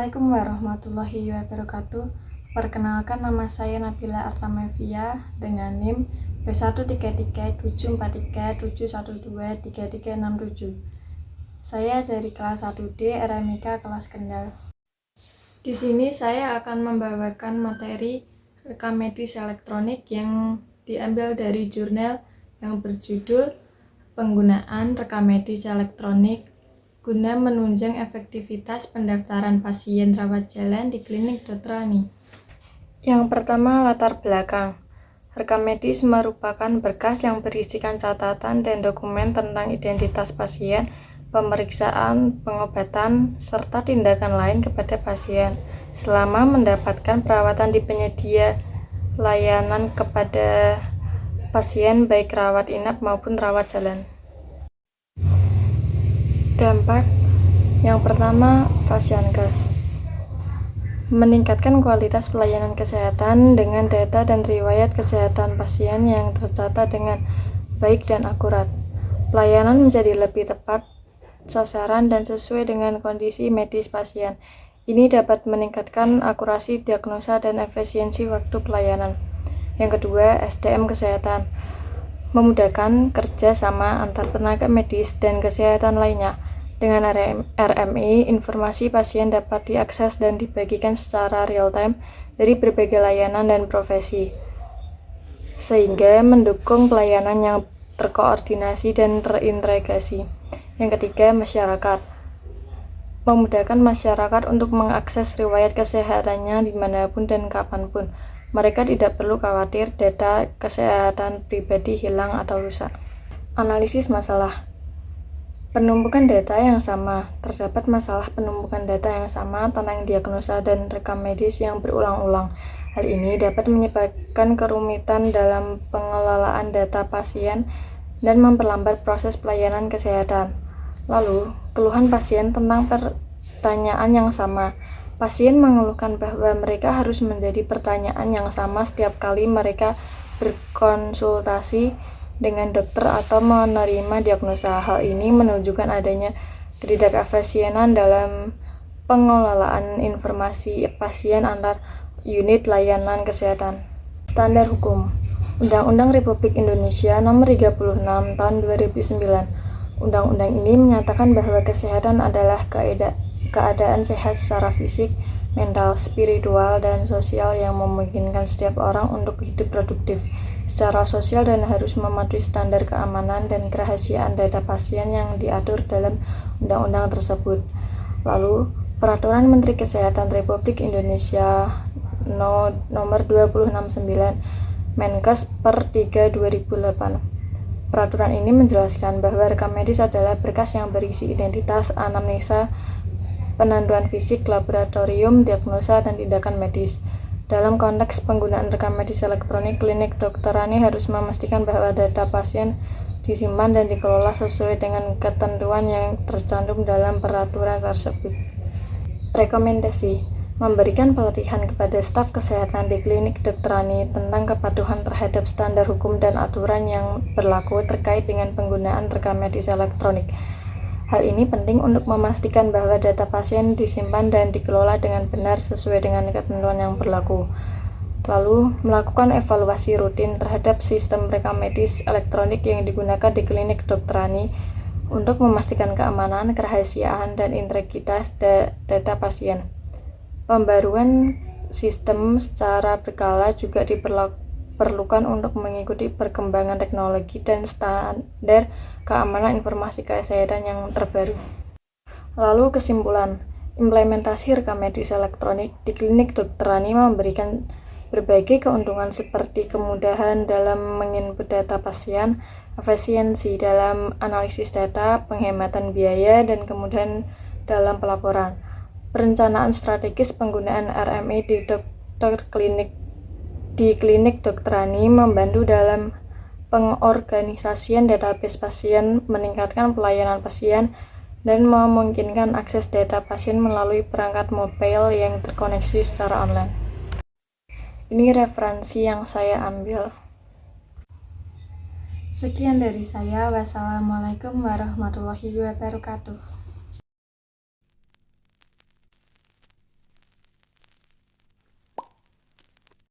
Assalamualaikum warahmatullahi wabarakatuh. Perkenalkan, nama saya Nabila Artamevia dengan NIM B1337413123367. Saya dari kelas 1D RMIK kelas Kendal. Di sini saya akan membawakan materi rekam medis elektronik yang diambil dari jurnal yang berjudul Penggunaan Rekam Medis Elektronik guna menunjang efektivitas pendaftaran pasien rawat jalan di klinik Dr. Ani. Yang pertama, latar belakang. Rekam medis merupakan berkas yang berisikan catatan dan dokumen tentang identitas pasien, pemeriksaan, pengobatan, serta tindakan lain kepada pasien selama mendapatkan perawatan di penyedia layanan kepada pasien baik rawat inap maupun rawat jalan. Dampak yang pertama, Fasiankes meningkatkan kualitas pelayanan kesehatan dengan data dan riwayat kesehatan pasien yang tercatat dengan baik dan akurat. Pelayanan menjadi lebih tepat sasaran dan sesuai dengan kondisi medis pasien. Ini dapat meningkatkan akurasi diagnosa dan efisiensi waktu pelayanan. Yang kedua, SDM kesehatan memudahkan kerja sama antar tenaga medis dan kesehatan lainnya. Dengan RMI, informasi pasien dapat diakses dan dibagikan secara real-time dari berbagai layanan dan profesi, sehingga mendukung pelayanan yang terkoordinasi dan terintegrasi. Yang ketiga, masyarakat memudahkan masyarakat untuk mengakses riwayat kesehatannya dimanapun dan kapanpun. Mereka tidak perlu khawatir data kesehatan pribadi hilang atau rusak. Analisis masalah. Penumpukan data yang sama. Terdapat masalah penumpukan data yang sama tentang diagnosa dan rekam medis yang berulang-ulang. Hal ini dapat menyebabkan kerumitan dalam pengelolaan data pasien dan memperlambat proses pelayanan kesehatan. Lalu, keluhan pasien tentang pertanyaan yang sama. Pasien mengeluhkan bahwa mereka harus menjadi pertanyaan yang sama setiap kali mereka berkonsultasi dengan dokter atau menerima diagnosa. Hal ini menunjukkan adanya ketidakefisienan dalam pengelolaan informasi pasien antar unit layanan kesehatan. Standar hukum. Undang-Undang Republik Indonesia Nomor 36 Tahun 2009. Undang-undang ini menyatakan bahwa kesehatan adalah keadaan sehat secara fisik, mental, spiritual, dan sosial yang memungkinkan setiap orang untuk hidup produktif secara sosial dan harus mematuhi standar keamanan dan kerahasiaan data pasien yang diatur dalam undang-undang tersebut. Lalu, Peraturan Menteri Kesehatan Republik Indonesia Nomor 269 Menkes per 3/2008. Peraturan ini menjelaskan bahwa rekam medis adalah berkas yang berisi identitas, anamnesa, penentuan fisik, laboratorium, diagnosa, dan tindakan medis. Dalam konteks penggunaan rekam medis elektronik, klinik Dr. Ani harus memastikan bahwa data pasien disimpan dan dikelola sesuai dengan ketentuan yang tercantum dalam peraturan tersebut. Rekomendasi: memberikan pelatihan kepada staf kesehatan di klinik Dr. Ani tentang kepatuhan terhadap standar hukum dan aturan yang berlaku terkait dengan penggunaan rekam medis elektronik. Hal ini penting untuk memastikan bahwa data pasien disimpan dan dikelola dengan benar sesuai dengan ketentuan yang berlaku. Lalu, melakukan evaluasi rutin terhadap sistem rekam medis elektronik yang digunakan di klinik Dr. Ani untuk memastikan keamanan, kerahasiaan, dan integritas data pasien. Pembaruan sistem secara berkala juga diperlukan untuk mengikuti perkembangan teknologi dan standar keamanan informasi kesehatan yang terbaru. Lalu kesimpulan, implementasi rekam medis elektronik di klinik Dr. Ani memberikan berbagai keuntungan seperti kemudahan dalam menginput data pasien, efisiensi dalam analisis data, penghematan biaya, dan kemudahan dalam pelaporan. Perencanaan strategis penggunaan RMI di klinik Dr. Ani membantu dalam pengorganisasian database pasien, meningkatkan pelayanan pasien, dan memungkinkan akses data pasien melalui perangkat mobile yang terkoneksi secara online. Ini referensi yang saya ambil. Sekian dari saya. Wassalamualaikum warahmatullahi wabarakatuh.